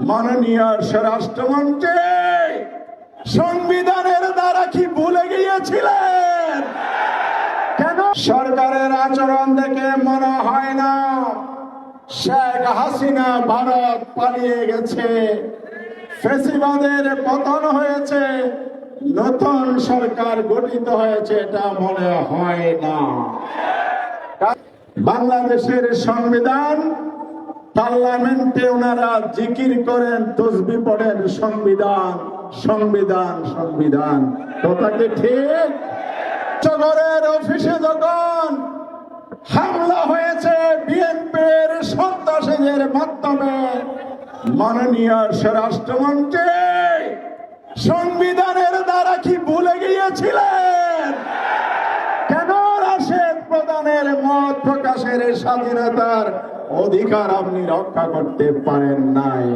মাননীয় স্বরাষ্ট্রমন্ত্রী সংবিধানের দ্বারা কি ভুলে গিয়েছিলেন? কেন সরকারের আচরণ দেখে মনে হয় না শেখ হাসিনা ভারত পালিয়ে গেছে, ফ্যাসিবাদের পতন হয়েছে, নতুন সরকার গঠিত হয়েছে, এটা মনে হয় না। বাংলাদেশের সংবিধান, পার্লামেন্টে ওনারা জিকির করেন, তসবিহ পড়েন, সংবিধান সংবিধান সংবিধান। কথা কি ঠিক? চগরের অফিসে যখন হামলা হয়েছে বিএনপির সন্ত্রাসীদের মাধ্যমে, মাননীয় স্বরাষ্ট্রমন্ত্রী সংবিধানের দ্বারা কি ভুলে গিয়েছিলেন? কেন রাশেদ প্রধানের মত প্রকাশের স্বাধীনতার অধিকার আপনি রক্ষা করতে পারেন নাই?